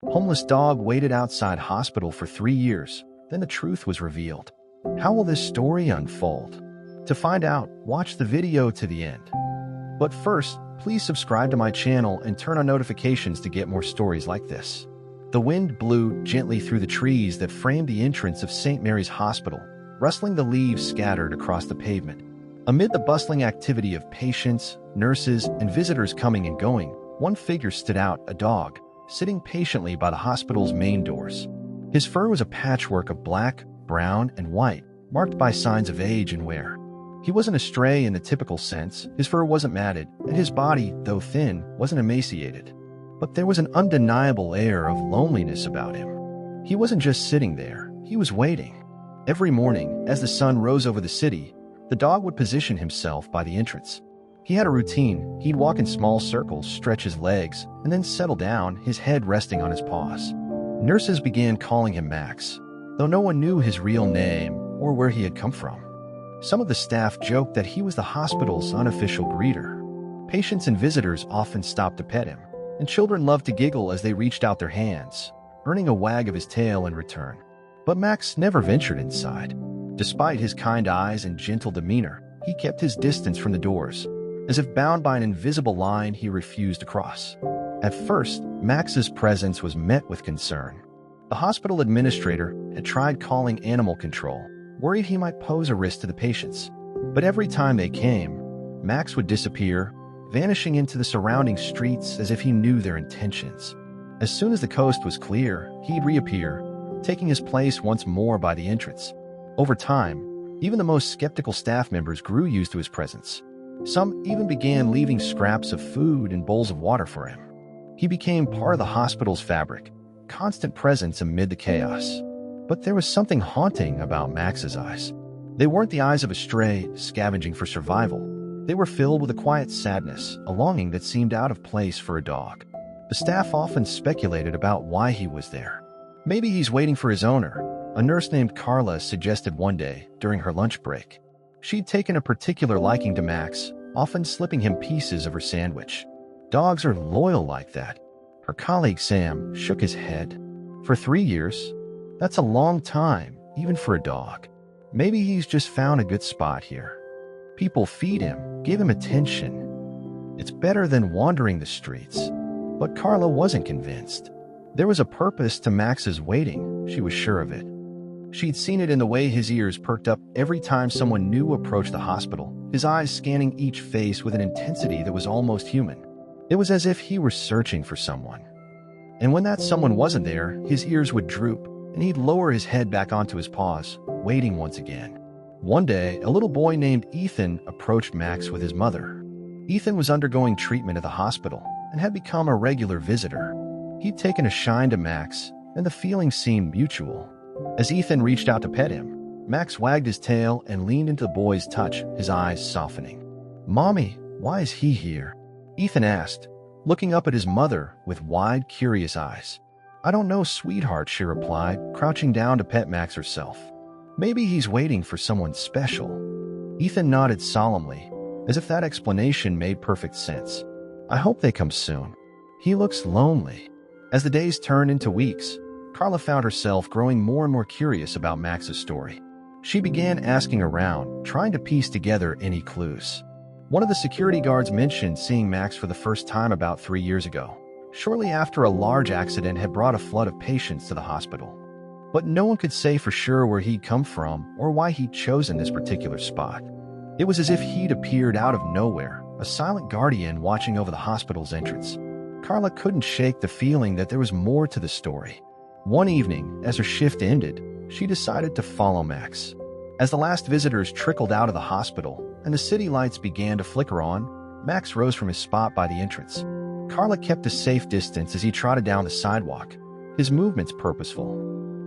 Homeless dog waited outside hospital for 3 years. Then the truth was revealed. How will this story unfold? To find out, watch the video to the end. But first, please subscribe to my channel and turn on notifications to get more stories like this. The wind blew gently through the trees that framed the entrance of St. Mary's Hospital, rustling the leaves scattered across the pavement. Amid the bustling activity of patients, nurses, and visitors coming and going, one figure stood out, a dog, sitting patiently by the hospital's main doors. His fur was a patchwork of black, brown, and white, marked by signs of age and wear. He wasn't a stray in the typical sense. His fur wasn't matted, and his body, though thin, wasn't emaciated. But there was an undeniable air of loneliness about him. He wasn't just sitting there, he was waiting. Every morning, as the sun rose over the city, the dog would position himself by the entrance. He had a routine. He'd walk in small circles, stretch his legs, and then settle down, his head resting on his paws. Nurses began calling him Max, though no one knew his real name or where he had come from. Some of the staff joked that he was the hospital's unofficial greeter. Patients and visitors often stopped to pet him, and children loved to giggle as they reached out their hands, earning a wag of his tail in return. But Max never ventured inside. Despite his kind eyes and gentle demeanor, he kept his distance from the doors. As if bound by an invisible line he refused to cross. At first, Max's presence was met with concern. The hospital administrator had tried calling animal control, worried he might pose a risk to the patients. But every time they came, Max would disappear, vanishing into the surrounding streets as if he knew their intentions. As soon as the coast was clear, he'd reappear, taking his place once more by the entrance. Over time, even the most skeptical staff members grew used to his presence. Some even began leaving scraps of food and bowls of water for him. He became part of the hospital's fabric, constant presence amid the chaos. But there was something haunting about Max's eyes. They weren't the eyes of a stray, scavenging for survival. They were filled with a quiet sadness, a longing that seemed out of place for a dog. The staff often speculated about why he was there. Maybe he's waiting for his owner, a nurse named Carla suggested one day during her lunch break. She'd taken a particular liking to Max, often slipping him pieces of her sandwich. Dogs are loyal like that. Her colleague Sam shook his head. For 3 years? That's a long time, even for a dog. Maybe he's just found a good spot here. People feed him, give him attention. It's better than wandering the streets. But Carla wasn't convinced. There was a purpose to Max's waiting, she was sure of it. She'd seen it in the way his ears perked up every time someone new approached the hospital, his eyes scanning each face with an intensity that was almost human. It was as if he were searching for someone. And when that someone wasn't there, his ears would droop, and he'd lower his head back onto his paws, waiting once again. One day, a little boy named Ethan approached Max with his mother. Ethan was undergoing treatment at the hospital and had become a regular visitor. He'd taken a shine to Max, and the feeling seemed mutual. As Ethan reached out to pet him, Max wagged his tail and leaned into the boy's touch, his eyes softening. "Mommy, why is he here?" Ethan asked, looking up at his mother with wide, curious eyes. "I don't know, sweetheart," she replied, crouching down to pet Max herself. "Maybe he's waiting for someone special." Ethan nodded solemnly, as if that explanation made perfect sense. "I hope they come soon. He looks lonely." As the days turned into weeks, Carla found herself growing more and more curious about Max's story. She began asking around, trying to piece together any clues. One of the security guards mentioned seeing Max for the first time about 3 years ago, shortly after a large accident had brought a flood of patients to the hospital. But no one could say for sure where he'd come from or why he'd chosen this particular spot. It was as if he'd appeared out of nowhere, a silent guardian watching over the hospital's entrance. Carla couldn't shake the feeling that there was more to the story. One evening, as her shift ended, she decided to follow Max. As the last visitors trickled out of the hospital and the city lights began to flicker on, Max rose from his spot by the entrance. Carla kept a safe distance as he trotted down the sidewalk, his movements purposeful.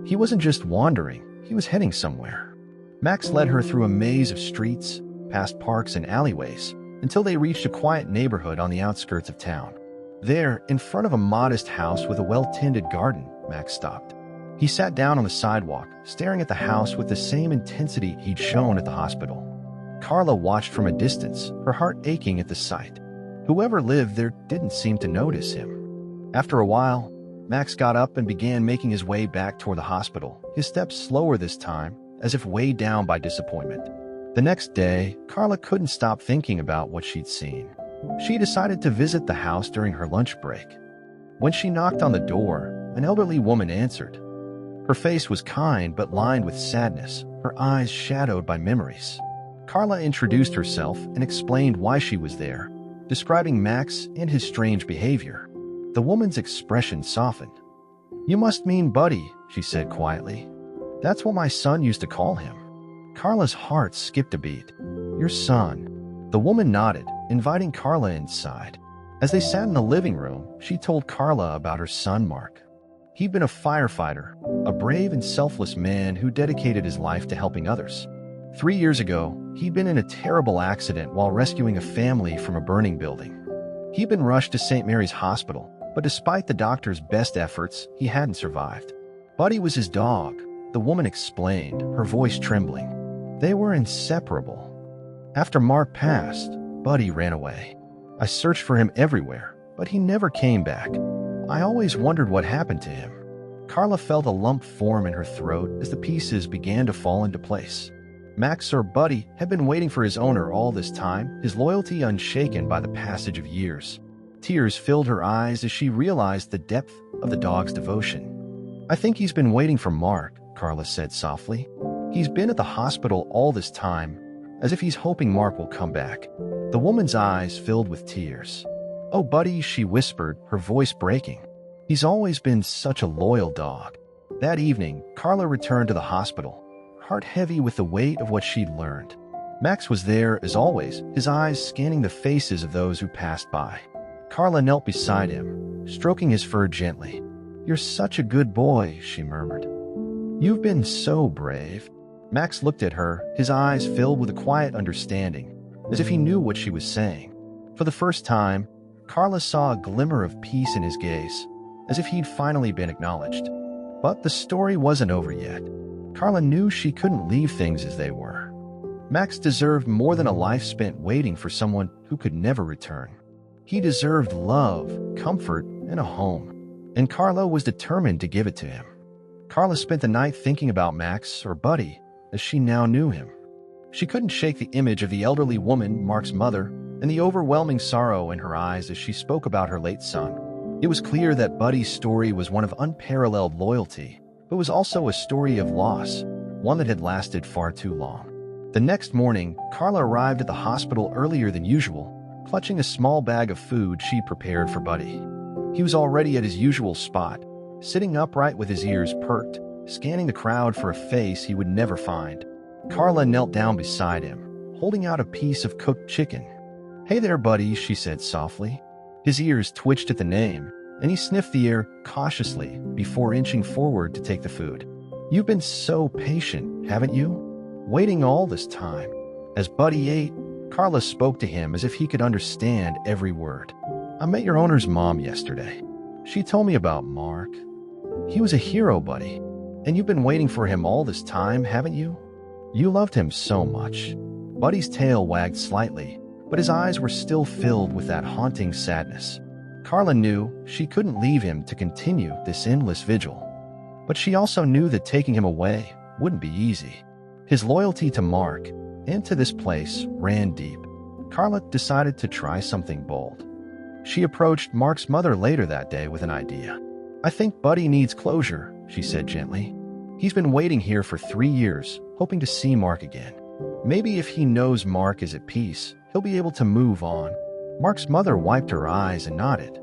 He wasn't just wandering, he was heading somewhere. Max led her through a maze of streets, past parks and alleyways, until they reached a quiet neighborhood on the outskirts of town. There, in front of a modest house with a well-tended garden, Max stopped. He sat down on the sidewalk, staring at the house with the same intensity he'd shown at the hospital. Carla watched from a distance, her heart aching at the sight. Whoever lived there didn't seem to notice him. After a while, Max got up and began making his way back toward the hospital, his steps slower this time, as if weighed down by disappointment. The next day, Carla couldn't stop thinking about what she'd seen. She decided to visit the house during her lunch break. When she knocked on the door, an elderly woman answered. Her face was kind but lined with sadness, her eyes shadowed by memories. Carla introduced herself and explained why she was there, describing Max and his strange behavior. The woman's expression softened. "You must mean Buddy," she said quietly. "That's what my son used to call him." Carla's heart skipped a beat. "Your son?" The woman nodded, inviting Carla inside. As they sat in the living room, she told Carla about her son, Mark. He'd been a firefighter, a brave and selfless man who dedicated his life to helping others. 3 years ago, he'd been in a terrible accident while rescuing a family from a burning building. He'd been rushed to St. Mary's Hospital, but despite the doctor's best efforts, he hadn't survived. Buddy was his dog, the woman explained, her voice trembling. They were inseparable. After Mark passed, Buddy ran away. I searched for him everywhere, but he never came back. I always wondered what happened to him. Carla felt a lump form in her throat as the pieces began to fall into place. Max, or Buddy, had been waiting for his owner all this time, his loyalty unshaken by the passage of years. Tears filled her eyes as she realized the depth of the dog's devotion. "I think he's been waiting for Mark," Carla said softly. "He's been at the hospital all this time, as if he's hoping Mark will come back." The woman's eyes filled with tears. "Oh, Buddy," she whispered, her voice breaking. "He's always been such a loyal dog." That evening, Carla returned to the hospital, heart heavy with the weight of what she'd learned. Max was there, as always, his eyes scanning the faces of those who passed by. Carla knelt beside him, stroking his fur gently. "You're such a good boy," she murmured. "You've been so brave." Max looked at her, his eyes filled with a quiet understanding, as if he knew what she was saying. For the first time, Carla saw a glimmer of peace in his gaze, as if he'd finally been acknowledged. But the story wasn't over yet. Carla knew she couldn't leave things as they were. Max deserved more than a life spent waiting for someone who could never return. He deserved love, comfort, and a home, and Carla was determined to give it to him. Carla spent the night thinking about Max, or Buddy, as she now knew him. She couldn't shake the image of the elderly woman, Mark's mother, and the overwhelming sorrow in her eyes as she spoke about her late son. It was clear that Buddy's story was one of unparalleled loyalty, but was also a story of loss, one that had lasted far too long. The next morning, Carla arrived at the hospital earlier than usual, clutching a small bag of food she prepared for Buddy. He was already at his usual spot, sitting upright with his ears perked, scanning the crowd for a face he would never find. Carla knelt down beside him, holding out a piece of cooked chicken. "Hey there, Buddy," she said softly. His ears twitched at the name, and he sniffed the air cautiously before inching forward to take the food. "You've been so patient, haven't you? Waiting all this time." As Buddy ate, Carla spoke to him as if he could understand every word. "I met your owner's mom yesterday. She told me about Mark. He was a hero, Buddy. And you've been waiting for him all this time, haven't you? You loved him so much." Buddy's tail wagged slightly, but his eyes were still filled with that haunting sadness. Carla knew she couldn't leave him to continue this endless vigil. But she also knew that taking him away wouldn't be easy. His loyalty to Mark and to this place ran deep. Carla decided to try something bold. She approached Mark's mother later that day with an idea. "I think Buddy needs closure," she said gently. "He's been waiting here for 3 years, hoping to see Mark again. Maybe if he knows Mark is at peace, he'll be able to move on." Mark's mother wiped her eyes and nodded.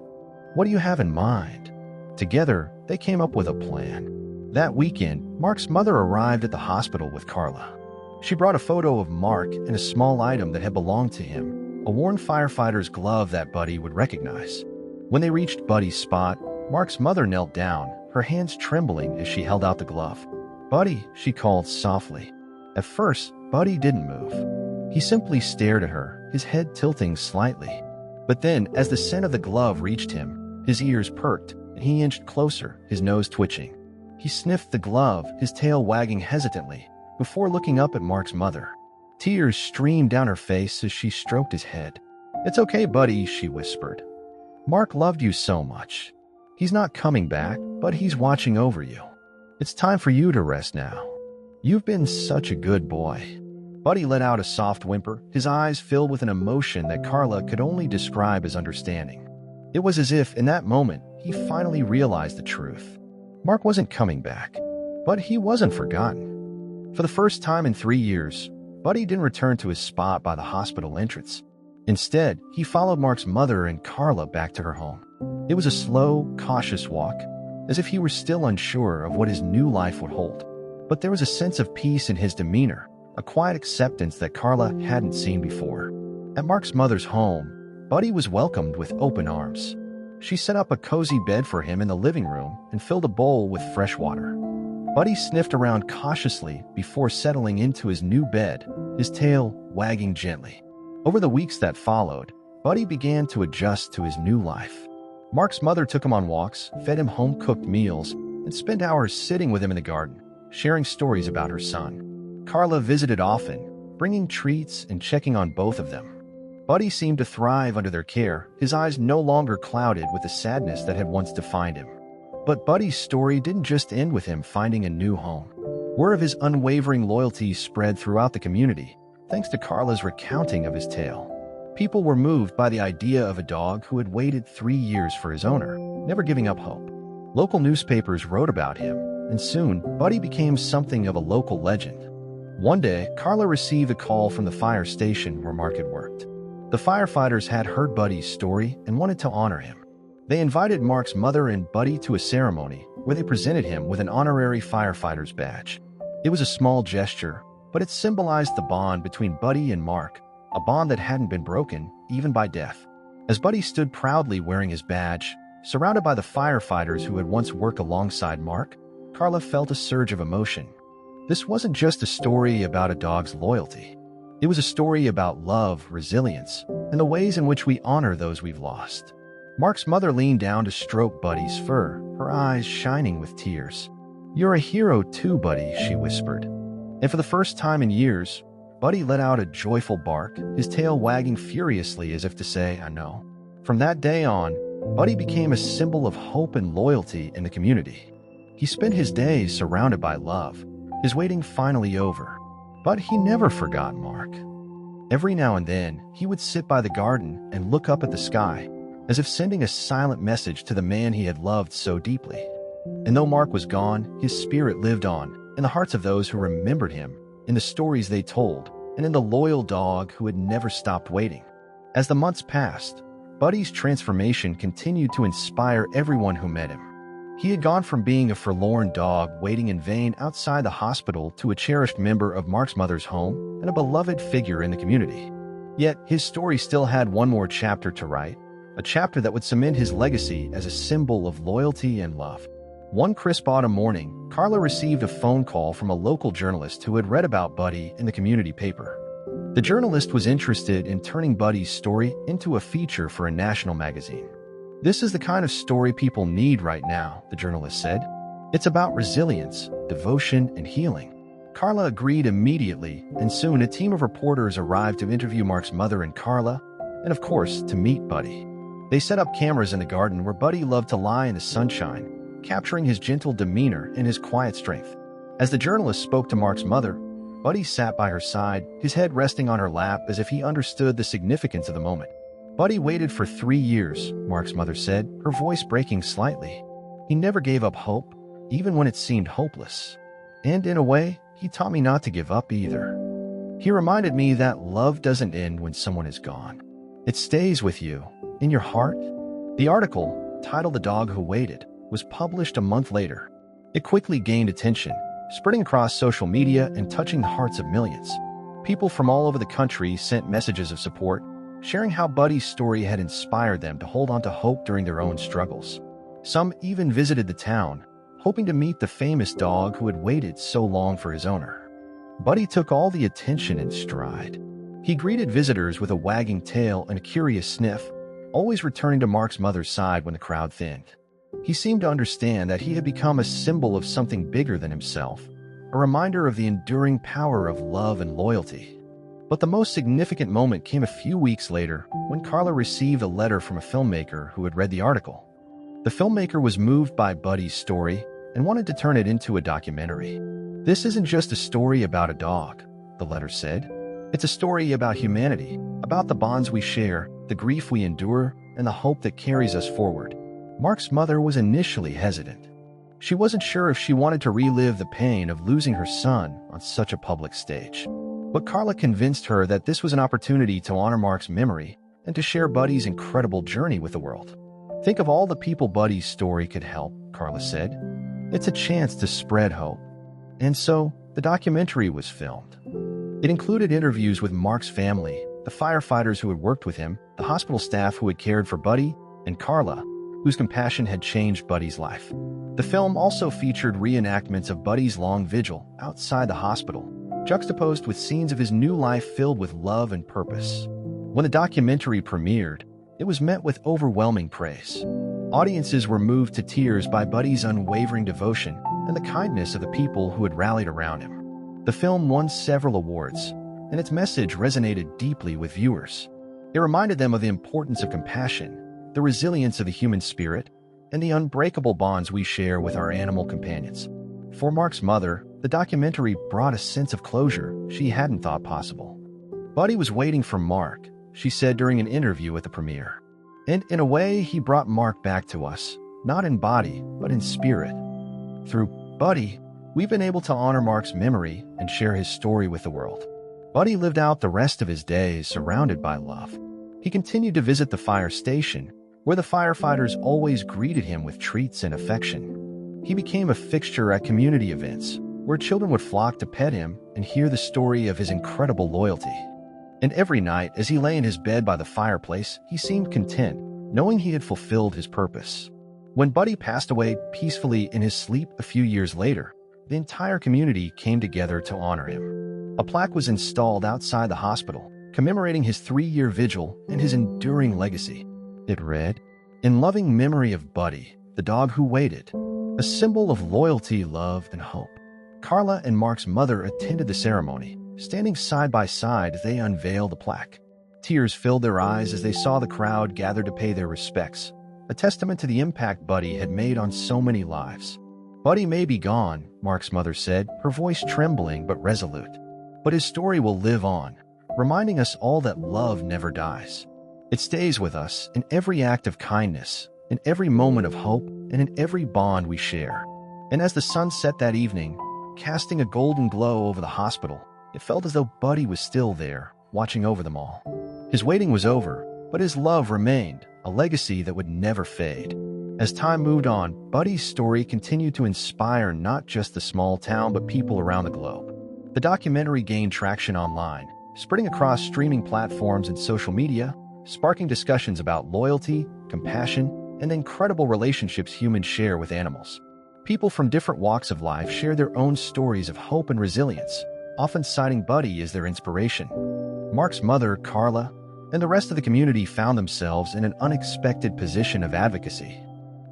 "What do you have in mind?" Together, they came up with a plan. That weekend, Mark's mother arrived at the hospital with Carla. She brought a photo of Mark and a small item that had belonged to him, a worn firefighter's glove that Buddy would recognize. When they reached Buddy's spot, Mark's mother knelt down, her hands trembling as she held out the glove. "Buddy," she called softly. At first, Buddy didn't move. He simply stared at her, his head tilting slightly. But then, as the scent of the glove reached him, his ears perked, and he inched closer, his nose twitching. He sniffed the glove, his tail wagging hesitantly, before looking up at Mark's mother. Tears streamed down her face as she stroked his head. "It's okay, Buddy," she whispered. "Mark loved you so much. He's not coming back, but he's watching over you. It's time for you to rest now. You've been such a good boy." Buddy let out a soft whimper, his eyes filled with an emotion that Carla could only describe as understanding. It was as if, in that moment, he finally realized the truth. Mark wasn't coming back, but he wasn't forgotten. For the first time in 3 years, Buddy didn't return to his spot by the hospital entrance. Instead, he followed Mark's mother and Carla back to her home. It was a slow, cautious walk, as if he were still unsure of what his new life would hold. But there was a sense of peace in his demeanor, a quiet acceptance that Carla hadn't seen before. At Mark's mother's home, Buddy was welcomed with open arms. She set up a cozy bed for him in the living room and filled a bowl with fresh water. Buddy sniffed around cautiously before settling into his new bed, his tail wagging gently. Over the weeks that followed, Buddy began to adjust to his new life. Mark's mother took him on walks, fed him home-cooked meals, and spent hours sitting with him in the garden, sharing stories about her son. Carla visited often, bringing treats and checking on both of them. Buddy seemed to thrive under their care, his eyes no longer clouded with the sadness that had once defined him. But Buddy's story didn't just end with him finding a new home. Word of his unwavering loyalty spread throughout the community, thanks to Carla's recounting of his tale. People were moved by the idea of a dog who had waited 3 years for his owner, never giving up hope. Local newspapers wrote about him, and soon, Buddy became something of a local legend. One day, Carla received a call from the fire station where Mark had worked. The firefighters had heard Buddy's story and wanted to honor him. They invited Mark's mother and Buddy to a ceremony where they presented him with an honorary firefighter's badge. It was a small gesture, but it symbolized the bond between Buddy and Mark, a bond that hadn't been broken, even by death. As Buddy stood proudly wearing his badge, surrounded by the firefighters who had once worked alongside Mark, Carla felt a surge of emotion. This wasn't just a story about a dog's loyalty. It was a story about love, resilience, and the ways in which we honor those we've lost. Mark's mother leaned down to stroke Buddy's fur, her eyes shining with tears. "You're a hero too, Buddy," she whispered. And for the first time in years, Buddy let out a joyful bark, his tail wagging furiously as if to say, "I know." From that day on, Buddy became a symbol of hope and loyalty in the community. He spent his days surrounded by love, his waiting finally over. But he never forgot Mark. Every now and then, he would sit by the garden and look up at the sky, as if sending a silent message to the man he had loved so deeply. And though Mark was gone, his spirit lived on, in the hearts of those who remembered him, in the stories they told, and in the loyal dog who had never stopped waiting. As the months passed, Buddy's transformation continued to inspire everyone who met him. He had gone from being a forlorn dog waiting in vain outside the hospital to a cherished member of Mark's mother's home and a beloved figure in the community. Yet, his story still had one more chapter to write, a chapter that would cement his legacy as a symbol of loyalty and love. One crisp autumn morning, Carla received a phone call from a local journalist who had read about Buddy in the community paper. The journalist was interested in turning Buddy's story into a feature for a national magazine. "This is the kind of story people need right now," the journalist said. "It's about resilience, devotion, and healing." Carla agreed immediately, and soon a team of reporters arrived to interview Mark's mother and Carla, and of course, to meet Buddy. They set up cameras in the garden where Buddy loved to lie in the sunshine, capturing his gentle demeanor and his quiet strength. As the journalist spoke to Mark's mother, Buddy sat by her side, his head resting on her lap as if he understood the significance of the moment. "Buddy waited for 3 years, Mark's mother said, her voice breaking slightly. "He never gave up hope, even when it seemed hopeless. And in a way, he taught me not to give up either. He reminded me that love doesn't end when someone is gone. It stays with you, in your heart." The article, titled "The Dog Who Waited," was published a month later. It quickly gained attention, spreading across social media and touching the hearts of millions. People from all over the country sent messages of support, sharing how Buddy's story had inspired them to hold on to hope during their own struggles. Some even visited the town, hoping to meet the famous dog who had waited so long for his owner. Buddy took all the attention in stride. He greeted visitors with a wagging tail and a curious sniff, always returning to Mark's mother's side when the crowd thinned. He seemed to understand that he had become a symbol of something bigger than himself, a reminder of the enduring power of love and loyalty. But the most significant moment came a few weeks later when Carla received a letter from a filmmaker who had read the article. The filmmaker was moved by Buddy's story and wanted to turn it into a documentary. "This isn't just a story about a dog," the letter said. "It's a story about humanity, about the bonds we share, the grief we endure, and the hope that carries us forward." Mark's mother was initially hesitant. She wasn't sure if she wanted to relive the pain of losing her son on such a public stage. But Carla convinced her that this was an opportunity to honor Mark's memory and to share Buddy's incredible journey with the world. "Think of all the people Buddy's story could help," Carla said. "It's a chance to spread hope." And so, the documentary was filmed. It included interviews with Mark's family, the firefighters who had worked with him, the hospital staff who had cared for Buddy, and Carla, whose compassion had changed Buddy's life. The film also featured reenactments of Buddy's long vigil outside the hospital, juxtaposed with scenes of his new life filled with love and purpose. When the documentary premiered, it was met with overwhelming praise. Audiences were moved to tears by Buddy's unwavering devotion and the kindness of the people who had rallied around him. The film won several awards, and its message resonated deeply with viewers. It reminded them of the importance of compassion, the resilience of the human spirit, and the unbreakable bonds we share with our animal companions. For Mark's mother, the documentary brought a sense of closure she hadn't thought possible. "Buddy was waiting for Mark," she said during an interview at the premiere. "And in a way, he brought Mark back to us, not in body, but in spirit. Through Buddy, we've been able to honor Mark's memory and share his story with the world." Buddy lived out the rest of his days surrounded by love. He continued to visit the fire station, where the firefighters always greeted him with treats and affection. He became a fixture at community events, where children would flock to pet him and hear the story of his incredible loyalty. And every night, as he lay in his bed by the fireplace, he seemed content, knowing he had fulfilled his purpose. When Buddy passed away peacefully in his sleep a few years later, the entire community came together to honor him. A plaque was installed outside the hospital, commemorating his 3-year vigil and his enduring legacy. It read, "In loving memory of Buddy, the dog who waited, a symbol of loyalty, love, and hope." Carla and Mark's mother attended the ceremony. Standing side by side, they unveiled the plaque. Tears filled their eyes as they saw the crowd gather to pay their respects, a testament to the impact Buddy had made on so many lives. "Buddy may be gone," Mark's mother said, her voice trembling but resolute. "But his story will live on, reminding us all that love never dies. It stays with us in every act of kindness, in every moment of hope, and in every bond we share." And as the sun set that evening, casting a golden glow over the hospital, it felt as though Buddy was still there, watching over them all. His waiting was over, but his love remained, a legacy that would never fade. As time moved on, Buddy's story continued to inspire not just the small town but people around the globe. The documentary gained traction online, spreading across streaming platforms and social media, sparking discussions about loyalty, compassion, and the incredible relationships humans share with animals. People from different walks of life share their own stories of hope and resilience, often citing Buddy as their inspiration. Mark's mother, Carla, and the rest of the community found themselves in an unexpected position of advocacy.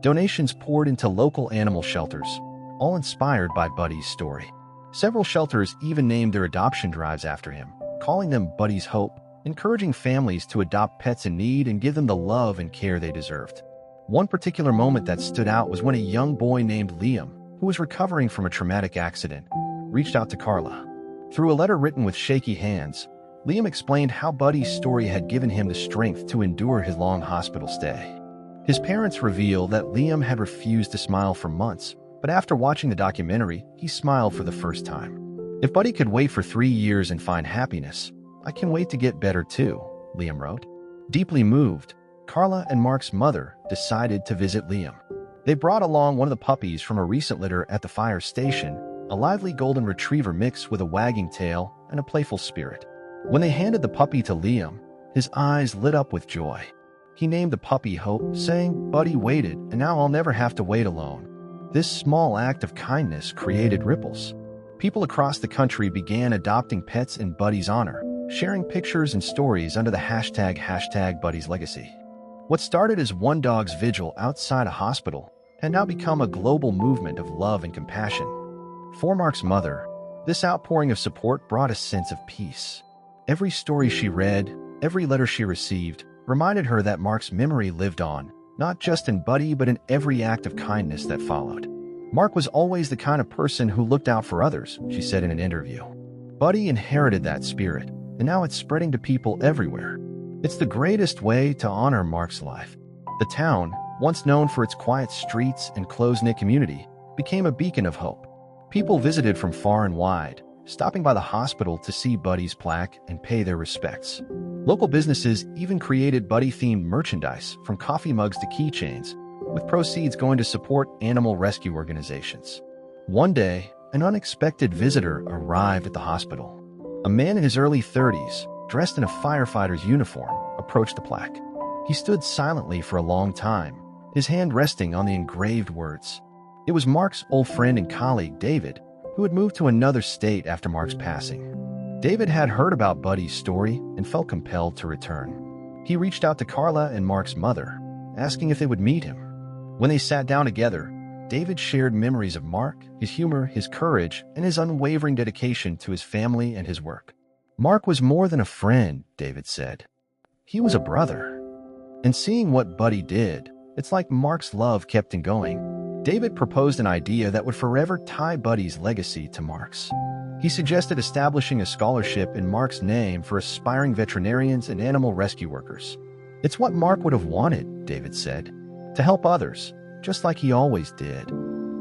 Donations poured into local animal shelters, all inspired by Buddy's story. Several shelters even named their adoption drives after him, calling them Buddy's Hope, encouraging families to adopt pets in need and give them the love and care they deserved. One particular moment that stood out was when a young boy named Liam, who was recovering from a traumatic accident, reached out to Carla. Through a letter written with shaky hands, Liam explained how Buddy's story had given him the strength to endure his long hospital stay. His parents revealed that Liam had refused to smile for months, but after watching the documentary, he smiled for the first time. "If Buddy could wait for 3 years and find happiness, I can wait to get better too," Liam wrote. Deeply moved, Carla and Mark's mother decided to visit Liam. They brought along one of the puppies from a recent litter at the fire station, a lively golden retriever mix with a wagging tail and a playful spirit. When they handed the puppy to Liam, his eyes lit up with joy. He named the puppy Hope, saying, "Buddy waited, and now I'll never have to wait alone." This small act of kindness created ripples. People across the country began adopting pets in Buddy's honor, sharing pictures and stories under the hashtag Buddy's Legacy. What started as one dog's vigil outside a hospital had now become a global movement of love and compassion. For Mark's mother, this outpouring of support brought a sense of peace. Every story she read, every letter she received, reminded her that Mark's memory lived on, not just in Buddy but in every act of kindness that followed. Mark was always the kind of person who looked out for others, she said in an interview. Buddy inherited that spirit, and now it's spreading to people everywhere. It's the greatest way to honor Mark's life. The town, once known for its quiet streets and close-knit community, became a beacon of hope. People visited from far and wide, stopping by the hospital to see Buddy's plaque and pay their respects. Local businesses even created Buddy-themed merchandise, from coffee mugs to keychains, with proceeds going to support animal rescue organizations. One day, an unexpected visitor arrived at the hospital. A man in his early 30s, dressed in a firefighter's uniform, approached the plaque. He stood silently for a long time, his hand resting on the engraved words. It was Mark's old friend and colleague, David, who had moved to another state after Mark's passing. David had heard about Buddy's story and felt compelled to return. He reached out to Carla and Mark's mother, asking if they would meet him. When they sat down together, David shared memories of Mark, his humor, his courage, and his unwavering dedication to his family and his work. Mark was more than a friend, David said. He was a brother. And seeing what Buddy did, it's like Mark's love kept him going. David proposed an idea that would forever tie Buddy's legacy to Mark's. He suggested establishing a scholarship in Mark's name for aspiring veterinarians and animal rescue workers. It's what Mark would have wanted, David said, to help others, just like he always did.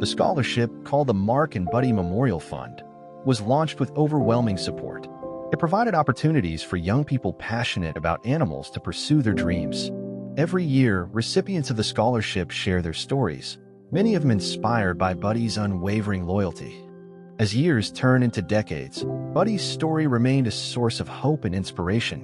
The scholarship, called the Mark and Buddy Memorial Fund, was launched with overwhelming support. It provided opportunities for young people passionate about animals to pursue their dreams. Every year, recipients of the scholarship share their stories, many of them inspired by Buddy's unwavering loyalty. As years turned into decades, Buddy's story remained a source of hope and inspiration.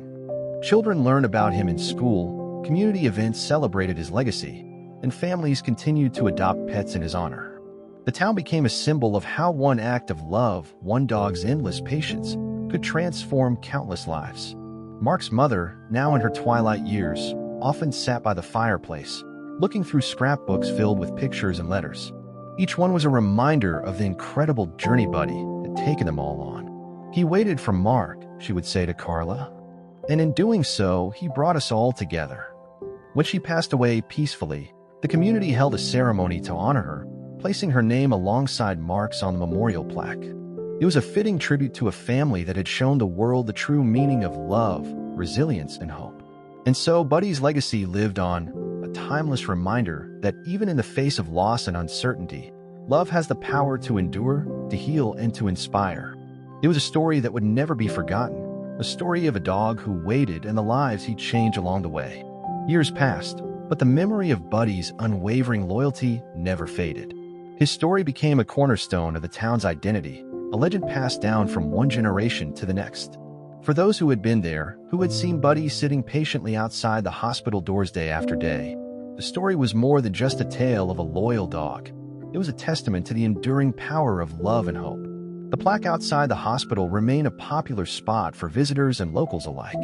Children learned about him in school, community events celebrated his legacy, and families continued to adopt pets in his honor. The town became a symbol of how one act of love, one dog's endless patience, could transform countless lives. Mark's mother, now in her twilight years, often sat by the fireplace, looking through scrapbooks filled with pictures and letters. Each one was a reminder of the incredible journey Buddy had taken them all on. He waited for Mark, she would say to Carla, and in doing so, he brought us all together. When she passed away peacefully, the community held a ceremony to honor her, placing her name alongside Mark's on the memorial plaque. It was a fitting tribute to a family that had shown the world the true meaning of love, resilience, and hope. And so Buddy's legacy lived on, a timeless reminder that even in the face of loss and uncertainty, love has the power to endure, to heal, and to inspire. It was a story that would never be forgotten, a story of a dog who waited and the lives he changed along the way. Years passed, but the memory of Buddy's unwavering loyalty never faded. His story became a cornerstone of the town's identity, a legend passed down from one generation to the next. For those who had been there, who had seen Buddy sitting patiently outside the hospital doors day after day, the story was more than just a tale of a loyal dog. It was a testament to the enduring power of love and hope. The plaque outside the hospital remained a popular spot for visitors and locals alike.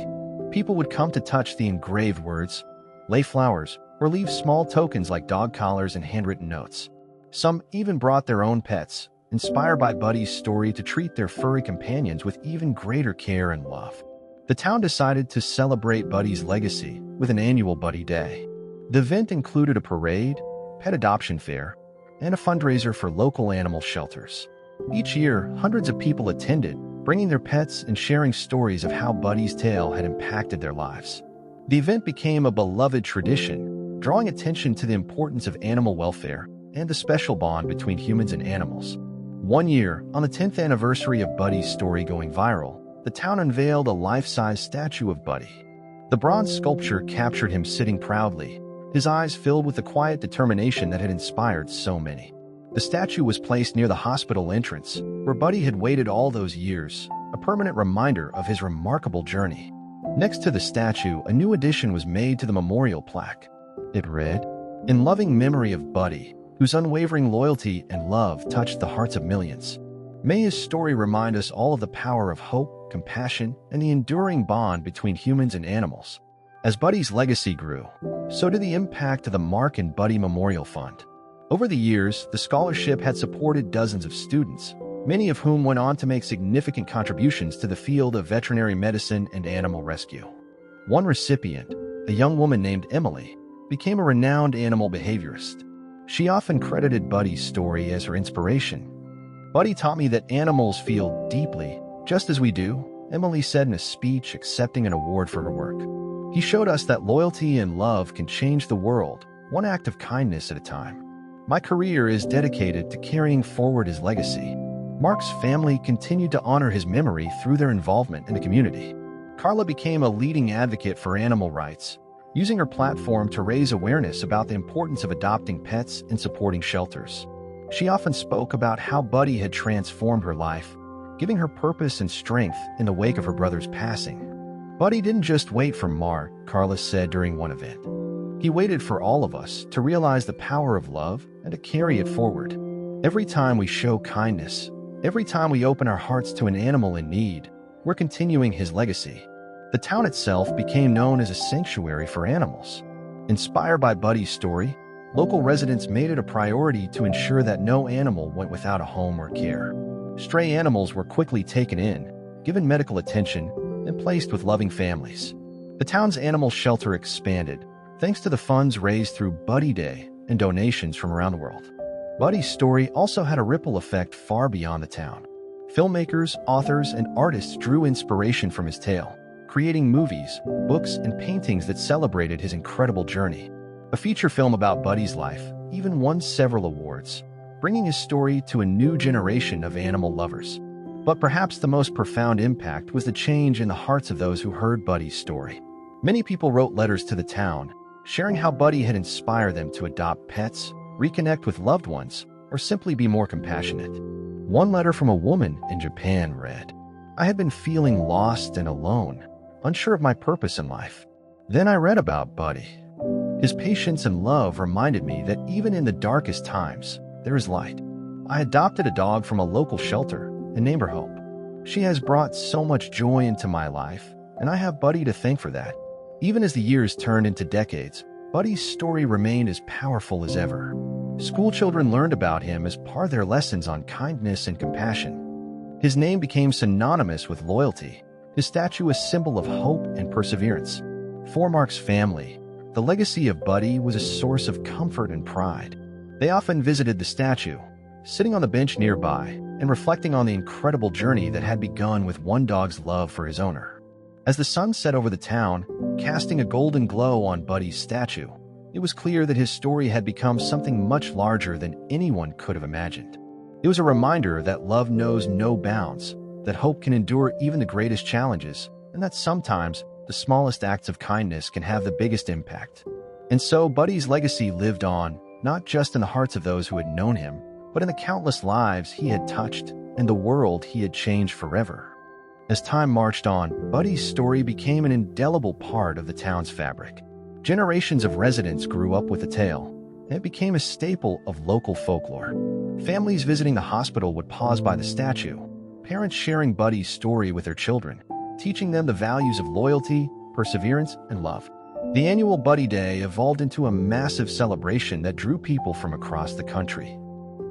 People would come to touch the engraved words, lay flowers, or leave small tokens like dog collars and handwritten notes. Some even brought their own pets, inspired by Buddy's story to treat their furry companions with even greater care and love. The town decided to celebrate Buddy's legacy with an annual Buddy Day. The event included a parade, pet adoption fair, and a fundraiser for local animal shelters. Each year, hundreds of people attended, bringing their pets and sharing stories of how Buddy's tale had impacted their lives. The event became a beloved tradition, drawing attention to the importance of animal welfare and the special bond between humans and animals. One year, on the 10th anniversary of Buddy's story going viral, the town unveiled a life-size statue of Buddy. The bronze sculpture captured him sitting proudly, his eyes filled with the quiet determination that had inspired so many. The statue was placed near the hospital entrance, where Buddy had waited all those years, a permanent reminder of his remarkable journey. Next to the statue, a new addition was made to the memorial plaque. It read, "In loving memory of Buddy, whose unwavering loyalty and love touched the hearts of millions. May his story remind us all of the power of hope, compassion, and the enduring bond between humans and animals." As Buddy's legacy grew, so did the impact of the Mark and Buddy Memorial Fund. Over the years, the scholarship had supported dozens of students, many of whom went on to make significant contributions to the field of veterinary medicine and animal rescue. One recipient, a young woman named Emily, became a renowned animal behaviorist. She often credited Buddy's story as her inspiration. "Buddy taught me that animals feel deeply, just as we do," Emily said in a speech accepting an award for her work. "He showed us that loyalty and love can change the world, one act of kindness at a time." My career is dedicated to carrying forward his legacy. Mark's family continued to honor his memory through their involvement in the community. Carla became a leading advocate for animal rights, using her platform to raise awareness about the importance of adopting pets and supporting shelters. She often spoke about how Buddy had transformed her life, giving her purpose and strength in the wake of her brother's passing. "Buddy didn't just wait for Mark," Carla said during one event. "He waited for all of us to realize the power of love and to carry it forward. Every time we show kindness, every time we open our hearts to an animal in need, we're continuing his legacy." The town itself became known as a sanctuary for animals. Inspired by Buddy's story, local residents made it a priority to ensure that no animal went without a home or care. Stray animals were quickly taken in, given medical attention, and placed with loving families. The town's animal shelter expanded, thanks to the funds raised through Buddy Day and donations from around the world. Buddy's story also had a ripple effect far beyond the town. Filmmakers, authors, and artists drew inspiration from his tale, creating movies, books, and paintings that celebrated his incredible journey. A feature film about Buddy's life even won several awards, bringing his story to a new generation of animal lovers. But perhaps the most profound impact was the change in the hearts of those who heard Buddy's story. Many people wrote letters to the town, sharing how Buddy had inspired them to adopt pets, reconnect with loved ones, or simply be more compassionate. One letter from a woman in Japan read, "I had been feeling lost and alone, unsure of my purpose in life. Then I read about Buddy. His patience and love reminded me that even in the darkest times, there is light. I adopted a dog from a local shelter and named her Hope. She has brought so much joy into my life, and I have Buddy to thank for that." Even as the years turned into decades, Buddy's story remained as powerful as ever. School children learned about him as part of their lessons on kindness and compassion. His name became synonymous with loyalty, his statue a symbol of hope and perseverance. For Mark's family, the legacy of Buddy was a source of comfort and pride. They often visited the statue, sitting on the bench nearby and reflecting on the incredible journey that had begun with one dog's love for his owner. As the sun set over the town, casting a golden glow on Buddy's statue, it was clear that his story had become something much larger than anyone could have imagined. It was a reminder that love knows no bounds, that hope can endure even the greatest challenges, and that sometimes the smallest acts of kindness can have the biggest impact. And so Buddy's legacy lived on, not just in the hearts of those who had known him, but in the countless lives he had touched and the world he had changed forever. As time marched on, Buddy's story became an indelible part of the town's fabric. Generations of residents grew up with the tale, and it became a staple of local folklore. Families visiting the hospital would pause by the statue, parents sharing Buddy's story with their children, teaching them the values of loyalty, perseverance, and love. The annual Buddy Day evolved into a massive celebration that drew people from across the country.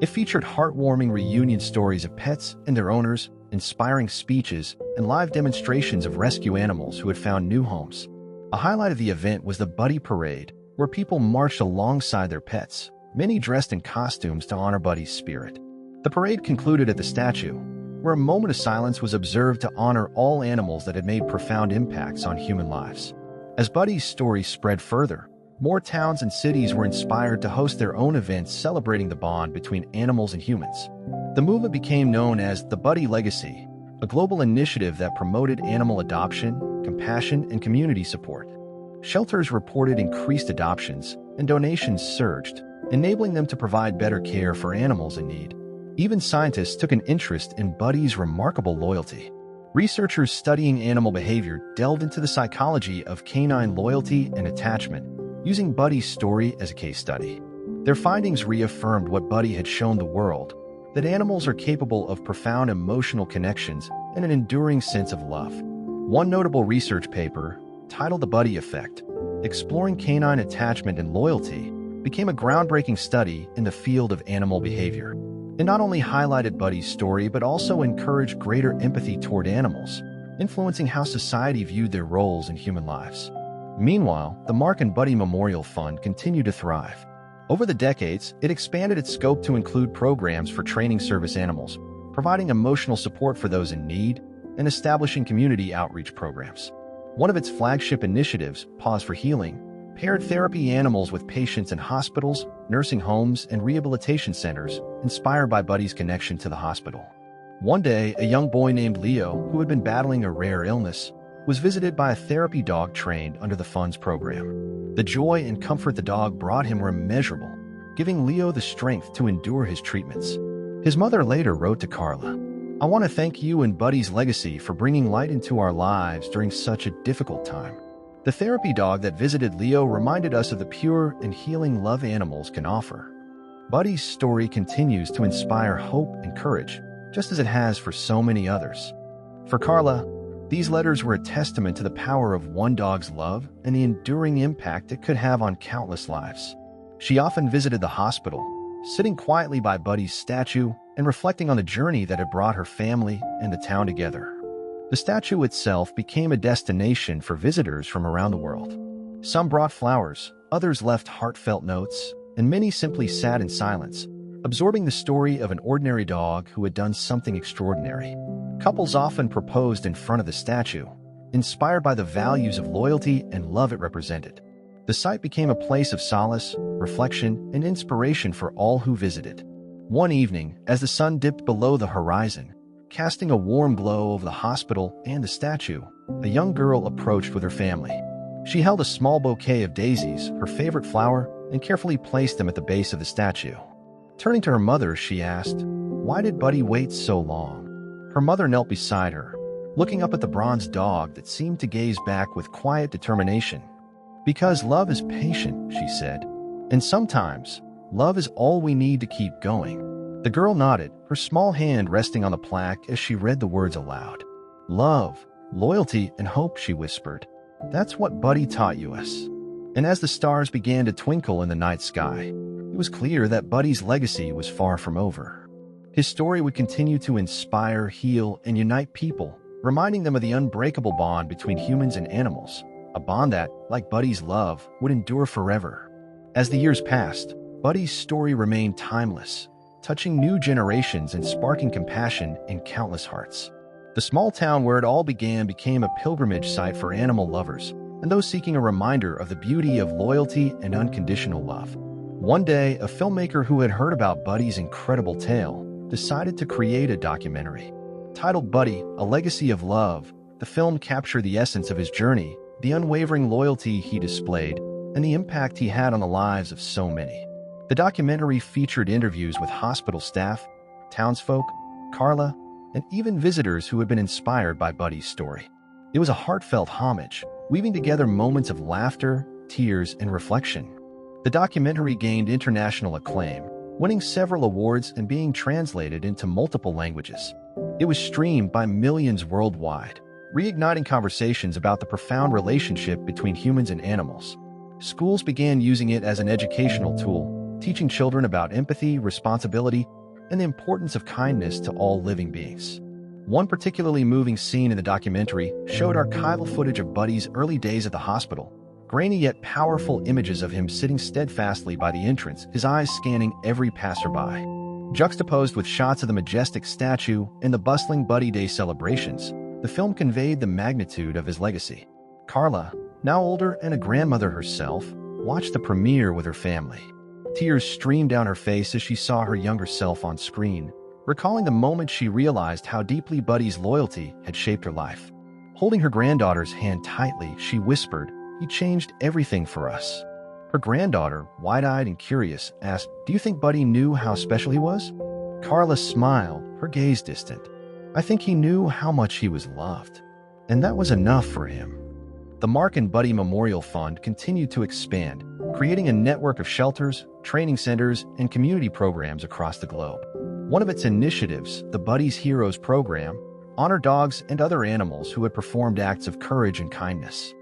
It featured heartwarming reunion stories of pets and their owners, inspiring speeches, and live demonstrations of rescue animals who had found new homes. A highlight of the event was the Buddy Parade, where people marched alongside their pets, many dressed in costumes to honor Buddy's spirit. The parade concluded at the statue, where a moment of silence was observed to honor all animals that had made profound impacts on human lives. As Buddy's story spread further, more towns and cities were inspired to host their own events celebrating the bond between animals and humans. The movement became known as the Buddy Legacy, a global initiative that promoted animal adoption, compassion, and community support. Shelters reported increased adoptions, and donations surged, enabling them to provide better care for animals in need. Even scientists took an interest in Buddy's remarkable loyalty. Researchers studying animal behavior delved into the psychology of canine loyalty and attachment, using Buddy's story as a case study. Their findings reaffirmed what Buddy had shown the world, that animals are capable of profound emotional connections and an enduring sense of love. One notable research paper, titled The Buddy Effect, Exploring Canine Attachment and Loyalty, became a groundbreaking study in the field of animal behavior. It not only highlighted Buddy's story but also encouraged greater empathy toward animals, influencing how society viewed their roles in human lives. Meanwhile, the Mark and Buddy Memorial Fund continued to thrive. Over the decades, it expanded its scope to include programs for training service animals, providing emotional support for those in need, and establishing community outreach programs. One of its flagship initiatives, Pause for Healing, paired therapy animals with patients in hospitals, nursing homes, and rehabilitation centers, inspired by Buddy's connection to the hospital. One day, a young boy named Leo, who had been battling a rare illness, was visited by a therapy dog trained under the Fund's program. The joy and comfort the dog brought him were immeasurable, giving Leo the strength to endure his treatments. His mother later wrote to Carla, "I want to thank you and Buddy's legacy for bringing light into our lives during such a difficult time." The therapy dog that visited Leo reminded us of the pure and healing love animals can offer. Buddy's story continues to inspire hope and courage, just as it has for so many others. For Carla, these letters were a testament to the power of one dog's love and the enduring impact it could have on countless lives. She often visited the hospital, sitting quietly by Buddy's statue and reflecting on the journey that had brought her family and the town together. The statue itself became a destination for visitors from around the world. Some brought flowers, others left heartfelt notes, and many simply sat in silence, absorbing the story of an ordinary dog who had done something extraordinary. Couples often proposed in front of the statue, inspired by the values of loyalty and love it represented. The site became a place of solace, reflection, and inspiration for all who visited. One evening, as the sun dipped below the horizon, casting a warm glow over the hospital and the statue, a young girl approached with her family. She held a small bouquet of daisies, her favorite flower, and carefully placed them at the base of the statue. Turning to her mother, she asked, "Why did Buddy wait so long?" Her mother knelt beside her, looking up at the bronze dog that seemed to gaze back with quiet determination. "Because love is patient," she said, "and sometimes love is all we need to keep going." The girl nodded, her small hand resting on the plaque as she read the words aloud. "Love, loyalty, and hope," she whispered. "That's what Buddy taught you us." And as the stars began to twinkle in the night sky, it was clear that Buddy's legacy was far from over. His story would continue to inspire, heal, and unite people, reminding them of the unbreakable bond between humans and animals, a bond that, like Buddy's love, would endure forever. As the years passed, Buddy's story remained timeless, touching new generations and sparking compassion in countless hearts. The small town where it all began became a pilgrimage site for animal lovers and those seeking a reminder of the beauty of loyalty and unconditional love. One day, a filmmaker who had heard about Buddy's incredible tale decided to create a documentary. Titled Buddy, A Legacy of Love, the film captured the essence of his journey, the unwavering loyalty he displayed, and the impact he had on the lives of so many. The documentary featured interviews with hospital staff, townsfolk, Carla, and even visitors who had been inspired by Buddy's story. It was a heartfelt homage, weaving together moments of laughter, tears, and reflection. The documentary gained international acclaim, winning several awards and being translated into multiple languages. It was streamed by millions worldwide, reigniting conversations about the profound relationship between humans and animals. Schools began using it as an educational tool, teaching children about empathy, responsibility, and the importance of kindness to all living beings. One particularly moving scene in the documentary showed archival footage of Buddy's early days at the hospital, grainy yet powerful images of him sitting steadfastly by the entrance, his eyes scanning every passerby. Juxtaposed with shots of the majestic statue and the bustling Buddy Day celebrations, the film conveyed the magnitude of his legacy. Carla, now older and a grandmother herself, watched the premiere with her family. Tears streamed down her face as she saw her younger self on screen, recalling the moment she realized how deeply Buddy's loyalty had shaped her life. Holding her granddaughter's hand tightly, she whispered, "He changed everything for us." Her granddaughter, wide-eyed and curious, asked, "Do you think Buddy knew how special he was?" Carla smiled, her gaze distant. "I think he knew how much he was loved. And that was enough for him." The Mark and Buddy Memorial Fund continued to expand, creating a network of shelters, training centers, and community programs across the globe. One of its initiatives, the Buddy's Heroes program, honored dogs and other animals who had performed acts of courage and kindness.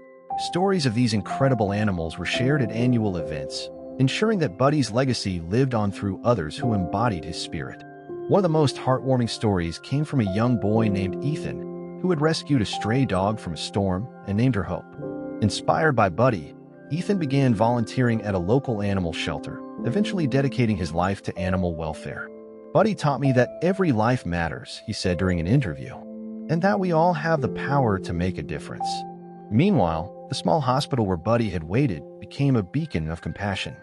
Stories of these incredible animals were shared at annual events, ensuring that Buddy's legacy lived on through others who embodied his spirit. One of the most heartwarming stories came from a young boy named Ethan, who had rescued a stray dog from a storm and named her Hope. Inspired by Buddy, Ethan began volunteering at a local animal shelter, eventually dedicating his life to animal welfare. Buddy taught me that every life matters, he said during an interview, and that we all have the power to make a difference. Meanwhile, the small hospital where Buddy had waited became a beacon of compassion.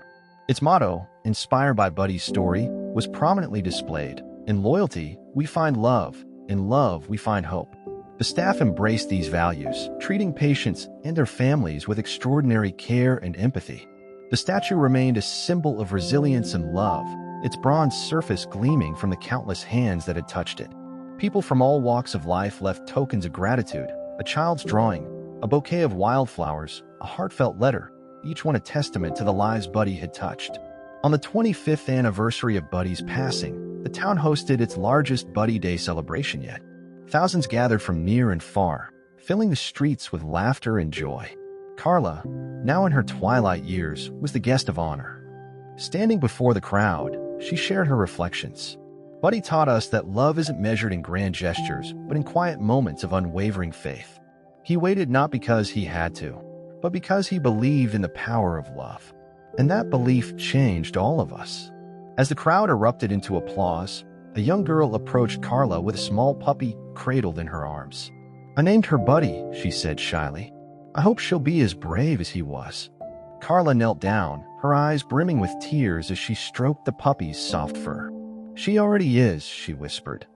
Its motto, inspired by Buddy's story, was prominently displayed. In loyalty, we find love. In love, we find hope. The staff embraced these values, treating patients and their families with extraordinary care and empathy. The statue remained a symbol of resilience and love, its bronze surface gleaming from the countless hands that had touched it. People from all walks of life left tokens of gratitude, a child's drawing, a bouquet of wildflowers, a heartfelt letter, each one a testament to the lives Buddy had touched. On the 25th anniversary of Buddy's passing, the town hosted its largest Buddy Day celebration yet. Thousands gathered from near and far, filling the streets with laughter and joy. Carla, now in her twilight years, was the guest of honor. Standing before the crowd, she shared her reflections. Buddy taught us that love isn't measured in grand gestures, but in quiet moments of unwavering faith. He waited not because he had to, but because he believed in the power of love. And that belief changed all of us. As the crowd erupted into applause, a young girl approached Carla with a small puppy cradled in her arms. "I named her Buddy," she said shyly. "I hope she'll be as brave as he was." Carla knelt down, her eyes brimming with tears as she stroked the puppy's soft fur. "She already is," she whispered.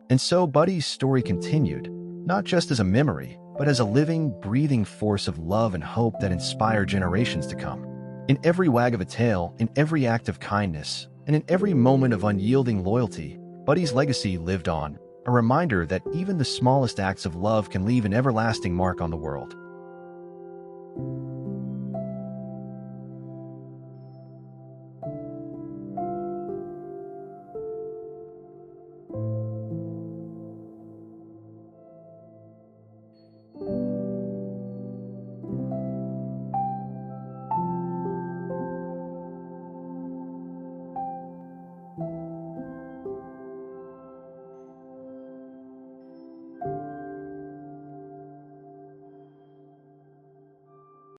And so Buddy's story continued, not just as a memory, but as a living, breathing force of love and hope that inspired generations to come. In every wag of a tail, in every act of kindness, and in every moment of unyielding loyalty, Buddy's legacy lived on, a reminder that even the smallest acts of love can leave an everlasting mark on the world.